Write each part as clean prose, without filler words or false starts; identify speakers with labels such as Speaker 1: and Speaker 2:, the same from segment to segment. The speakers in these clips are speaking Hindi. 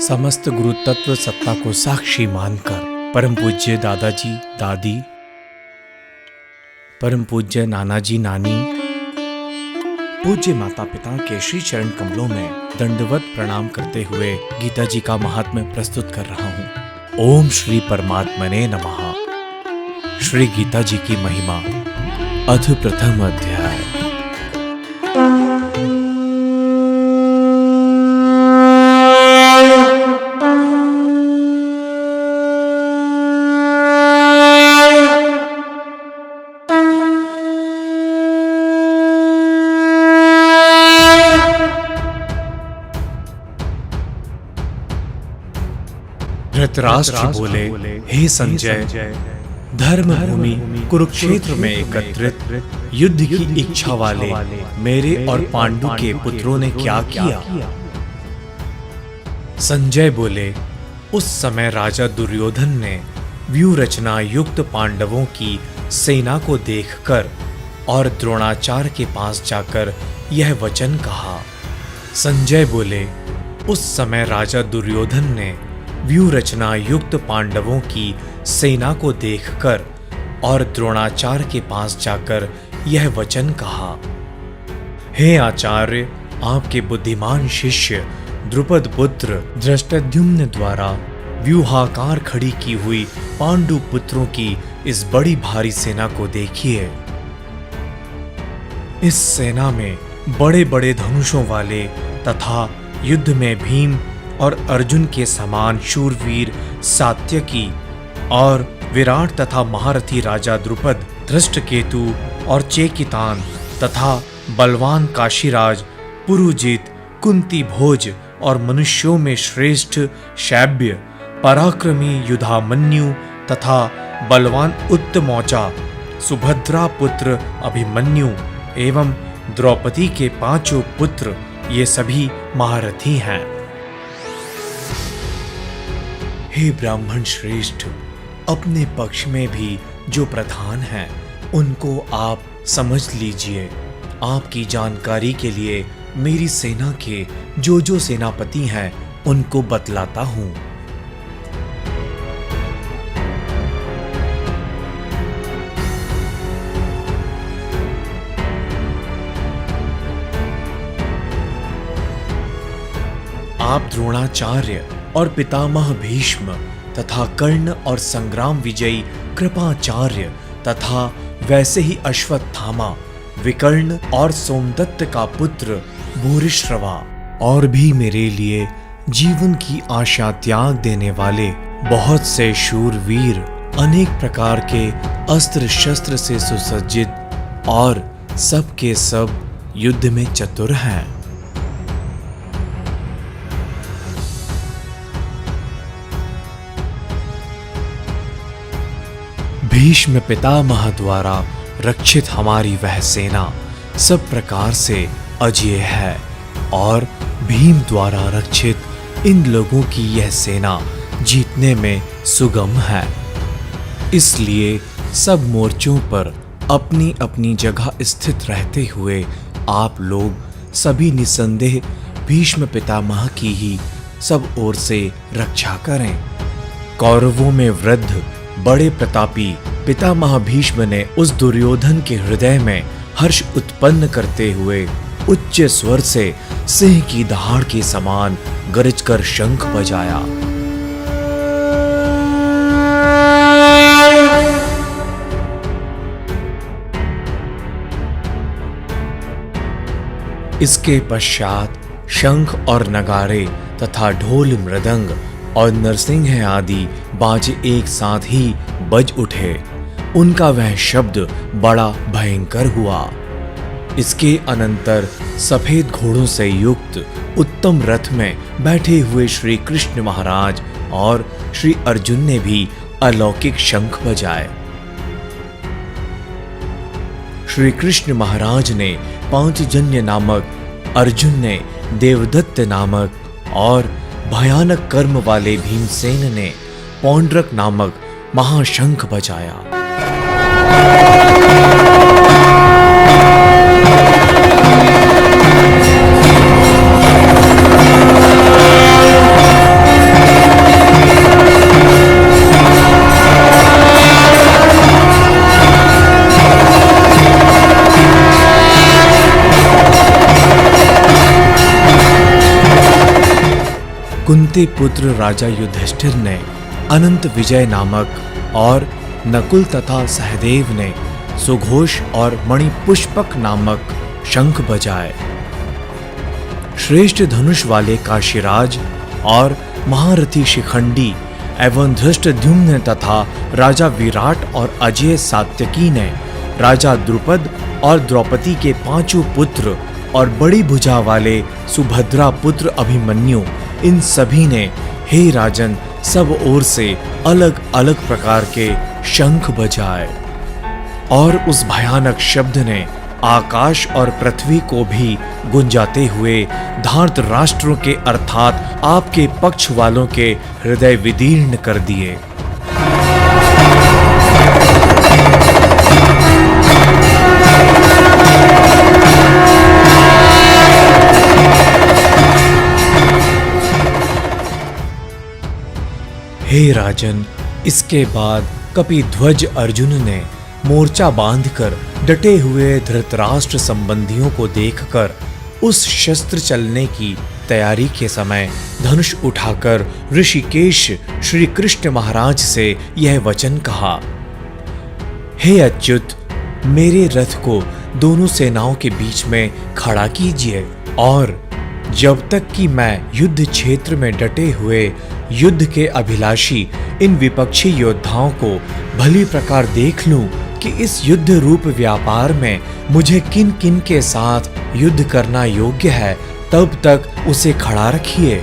Speaker 1: समस्त गुरु तत्व सत्ता को साक्षी मानकर परम पूज्य दादाजी दादी, परम पूज्य नाना जी नानी, पूज्य माता पिता के श्री चरण कमलों में दंडवत प्रणाम करते हुए गीता जी का महात्म्य प्रस्तुत कर रहा हूँ। ओम श्री परमात्मने नमः। श्री गीता जी की महिमा, अथ प्रथम अध्याय। धृतराष्ट्र बोले, हे संजय, धर्म भूमि कुरुक्षेत्र में एकत्रित युद्ध की इच्छा वाले मेरे और पांडु के पुत्रों ने क्या किया? संजय बोले, उस समय राजा दुर्योधन ने व्यूह रचना युक्त पांडवों की सेना को देखकर और द्रोणाचार्य के पास जाकर यह वचन कहा। संजय बोले, उस समय राजा दुर्योधन ने व्यूह रचना युक्त पांडवों की सेना को देखकर और द्रोणाचार्य के पास जाकर यह वचन कहा। हे आचार्य, आपके बुद्धिमान शिष्य द्रुपद पुत्र धृष्टद्युम्न द्वारा व्यूहाकार खड़ी की हुई पांडु पुत्रों की इस बड़ी भारी सेना को देखिए। इस सेना में बड़े बड़े धनुषों वाले तथा युद्ध में भीम और अर्जुन के समान शूरवीर सात्यकी और विराट तथा महारथी राजा द्रुपद, धृष्टकेतु और चेकितान तथा बलवान काशीराज, पुरुजित, कुंती भोज और मनुष्यों में श्रेष्ठ शैब्य, पराक्रमी युधामन्यु तथा बलवान उत्तमौजा, सुभद्रा पुत्र अभिमन्यु एवं द्रौपदी के 5 पुत्र, ये सभी महारथी हैं। हे ब्राह्मण श्रेष्ठ, अपने पक्ष में भी जो प्रधान हैं उनको आप समझ लीजिए। आपकी जानकारी के लिए मेरी सेना के जो सेनापति हैं उनको बतलाता हूं। आप द्रोणाचार्य और पितामह भीष्म तथा कर्ण और संग्राम विजयी कृपाचार्य तथा वैसे ही अश्वत्थामा, विकर्ण और सोमदत्त का पुत्र भूरिश्रवा और भी मेरे लिए जीवन की आशा त्याग देने वाले बहुत से शूरवीर, अनेक प्रकार के अस्त्र शस्त्र से सुसज्जित और सब के सब युद्ध में चतुर हैं। भीष्म पितामह द्वारा रक्षित हमारी वह सेना सब प्रकार से अजेय है और भीम द्वारा रक्षित इन लोगों की यह सेना जीतने में सुगम है। इसलिए सब मोर्चों पर अपनी अपनी जगह स्थित रहते हुए आप लोग सभी निसंदेह भीष्म पितामह की ही सब ओर से रक्षा करें। कौरवों में वृद्ध बड़े प्रतापी पितामह भीष्म ने उस दुर्योधन के हृदय में हर्ष उत्पन्न करते हुए उच्च स्वर से सिंह की दहाड़ के समान गरजकर शंख बजाया। इसके पश्चात शंख और नगारे तथा ढोल, मृदंग और नरसिंह आदि बाजे एक साथ ही बज उठे। उनका वह शब्द बड़ा भयंकर हुआ। इसके अनंतर सफेद घोड़ों से युक्त उत्तम रथ में बैठे हुए श्री कृष्ण महाराज और श्री अर्जुन ने भी अलौकिक शंख बजाए। श्री कृष्ण महाराज ने पांचजन्य नामक, अर्जुन ने देवदत्त नामक और भयानक कर्म वाले भीमसेन ने पौंड्रक नामक महाशंख बजाया। कुंती पुत्र राजा युधिष्ठिर ने अनंत विजय नामक और नकुल तथा सहदेव ने सुघोष और मणिपुष्पक नामक शंख बजाए। श्रेष्ठ धनुष वाले काशीराज और महारथी शिखंडी एवं धृष्टद्युम्न तथा राजा विराट और अजय सात्यकी ने राजा द्रुपद और द्रौपदी के 5 पुत्र और बड़ी भुजा वाले सुभद्रा पुत्र अभिमन्यु, इन सभी ने हे राजन सब ओर से अलग अलग प्रकार के शंख बजाए और उस भयानक शब्द ने आकाश और पृथ्वी को भी गुंजाते हुए धृतराष्ट्रों के अर्थात आपके पक्ष वालों के हृदय विदीर्ण कर दिए। हे राजन, इसके बाद कपिध्वज अर्जुन ने मोर्चा बांधकर डटे हुए धृतराष्ट्र संबंधियों को देखकर उस शस्त्र चलने की तैयारी के समय धनुष उठाकर ऋषिकेश श्री कृष्ण महाराज से यह वचन कहा, हे अच्युत, मेरे रथ को दोनों सेनाओं के बीच में खड़ा कीजिए और जब तक कि मैं युद्ध क्षेत्र में डटे हुए युद्ध के अभिलाषी इन विपक्षी योद्धाओं को भली प्रकार देख लूं कि इस युद्ध रूप व्यापार में मुझे किन किन के साथ युद्ध करना योग्य है, तब तक उसे खड़ा रखिए।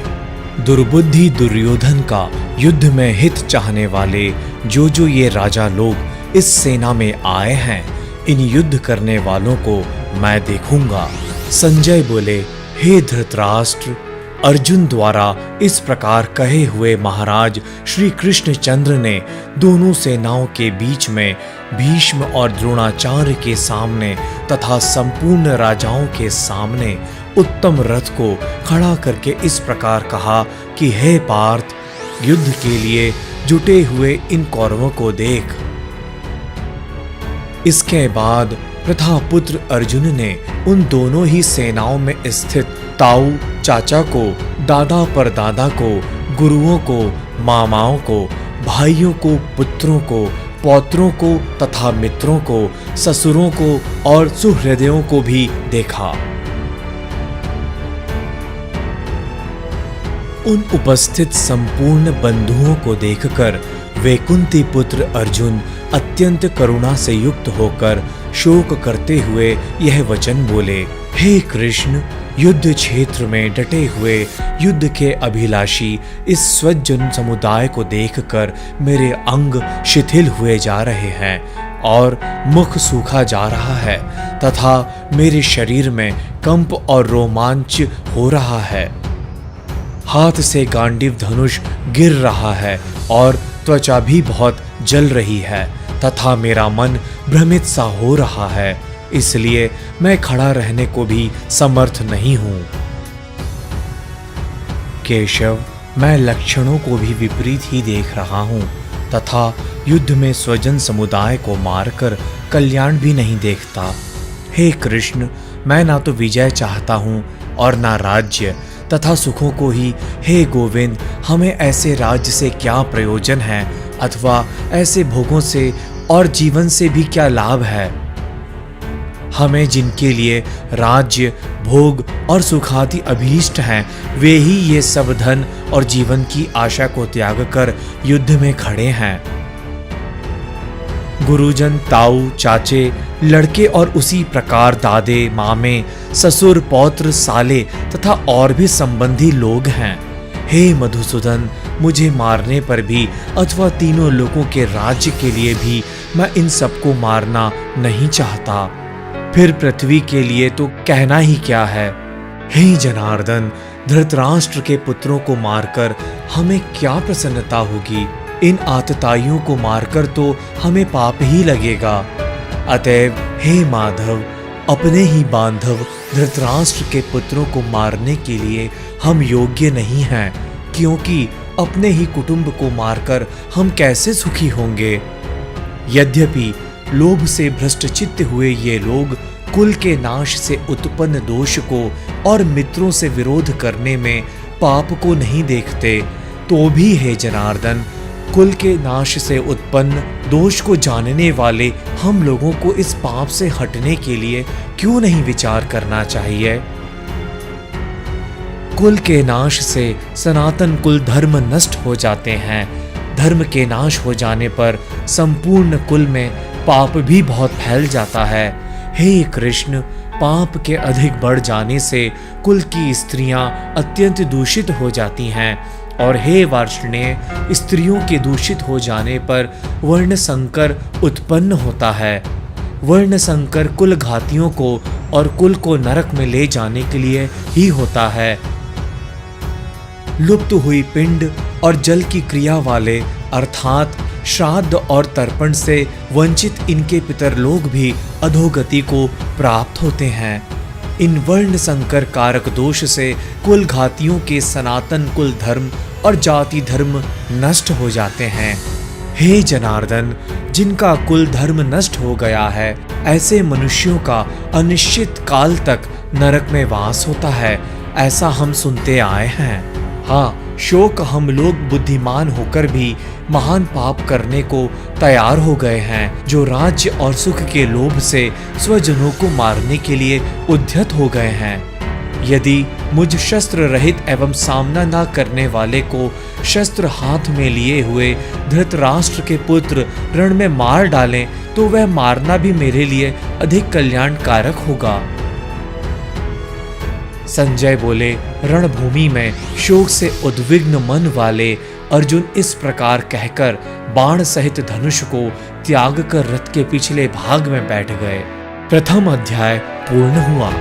Speaker 1: दुर्बुद्धि दुर्योधन का युद्ध में हित चाहने वाले जो ये राजा लोग इस सेना में आए हैं, इन युद्ध करने वालों को मैं देखूंगा। संजय बोले, हे धृतराष्ट्र, अर्जुन द्वारा इस प्रकार कहे हुए महाराज श्री कृष्णचंद्र ने दोनों सेनाओं के बीच में भीष्म और द्रोणाचार्य के सामने तथा संपूर्ण राजाओं के सामने उत्तम रथ को खड़ा करके इस प्रकार कहा कि हे पार्थ, युद्ध के लिए जुटे हुए इन कौरवों को देख। इसके बाद प्रथापुत्र अर्जुन ने उन दोनों ही सेनाओं में स्थित ताऊ चाचा को, दादा परदादा को, गुरुओं को, मामाओं को, भाइयों को, पुत्रों को, पौत्रों को तथा मित्रों को, ससुरों को और सुहृदयों को भी देखा। उन उपस्थित संपूर्ण बंधुओं को देखकर वे कुंती पुत्र अर्जुन अत्यंत करुणा से युक्त होकर शोक करते हुए यह वचन बोले, हे कृष्ण, युद्ध क्षेत्र में डटे हुए युद्ध के अभिलाषी इस स्वजन समुदाय को देखकर मेरे अंग शिथिल हुए जा रहे हैं और मुख सूखा जा रहा है तथा मेरे शरीर में कंप और रोमांच हो रहा है। हाथ से गांडीव धनुष गिर रहा है और त्वचा भी बहुत जल रही है तथा मेरा मन भ्रमित सा हो रहा है, इसलिए मैं खड़ा रहने को भी समर्थ नहीं हूं। केशव, मैं लक्षणों को भी विपरीत ही देख रहा हूं तथा युद्ध में स्वजन समुदाय को मारकर कल्याण भी नहीं देखता। हे कृष्ण, मैं ना तो विजय चाहता हूं और ना राज्य तथा सुखों को ही। हे गोविंद, हमें ऐसे राज्य से क्या प्रयोजन है अथवा ऐसे भोगों से और जीवन से भी क्या लाभ है। हमें जिनके लिए राज्य, भोग और सुखादि अभीष्ट हैं, वे ही ये सब धन और जीवन की आशा को त्याग कर युद्ध में खड़े हैं। गुरुजन, ताऊ, चाचे, लड़के और उसी प्रकार दादे, मामे, ससुर, पौत्र, साले तथा और भी संबंधी लोग हैं। हे मधुसूदन, मुझे मारने पर भी अथवा तीनों लोगों के राज्य के लिए भी मैं इन सबको मारना नहीं चाहता। फिर पृथ्वी के लिए तो कहना ही क्या है। हे जनार्दन, धृतराष्ट्र के पुत्रों को मारकर हमें क्या प्रसन्नता होगी। इन आतताइयों को मारकर तो हमें पाप ही लगेगा। अतएव हे माधव, अपने ही बांधव धृतराष्ट्र के पुत्रों को मारने के लिए हम योग्य नहीं हैं, क्योंकि अपने ही कुटुंब को मारकर हम कैसे सुखी होंगे। यद्यपि लोभ से भ्रष्टचित्त हुए ये लोग कुल के नाश से उत्पन्न दोष को और मित्रों से विरोध करने में पाप को नहीं देखते, तो भी हे जनार्दन, कुल के नाश से उत्पन्न दोष को जानने वाले हम लोगों को इस पाप से हटने के लिए क्यों नहीं विचार करना चाहिए? कुल के नाश से सनातन कुल धर्म नष्ट हो जाते हैं। धर्म के नाश हो जाने पर संपूर्ण कुल में पाप भी बहुत फैल जाता है। हे कृष्ण, पाप के अधिक बढ़ जाने से कुल की स्त्रियां अत्यंत दूषित हो जाती हैं, और हे वार्ष्णेय, स्त्रियों के दूषित हो जाने पर वर्ण संकर उत्पन्न होता है। वर्ण संकर कुल घातियों को और कुल को नरक में ले जाने के लिए ही होता है। लुप्त हुई पिंड और जल की क्रिया वाले अर्थात श्राद्ध और तर्पण से वंचित इनके पितर लोग भी अधोगति को प्राप्त होते हैं। इन वर्ण संकर कारक दोष से कुल घातियों के सनातन कुल धर्म और जाति धर्म नष्ट हो जाते हैं। हे जनार्दन, जिनका कुल धर्म नष्ट हो गया है, ऐसे मनुष्यों का अनिश्चित काल तक नरक में वास होता है, ऐसा हम सुनते आए हैं। हाँ, शोक हम लोग बुद्धिमान होकर भी महान पाप करने को तैयार हो गए हैं, जो राज्य और सुख के लोभ से स्वजनों को मारने के लिए उद्यत हो गए हैं। यदि मुझ शस्त्र रहित एवं सामना न करने वाले को शस्त्र हाथ में लिए हुए धृतराष्ट्र के पुत्र रण में मार डालें, तो वह मारना भी मेरे लिए अधिक कल्याणकारक होगा। संजय बोले, रणभूमि में शोक से उद्विग्न मन वाले अर्जुन इस प्रकार कहकर बाण सहित धनुष को त्याग कर रथ के पिछले भाग में बैठ गए। प्रथम अध्याय पूर्ण हुआ।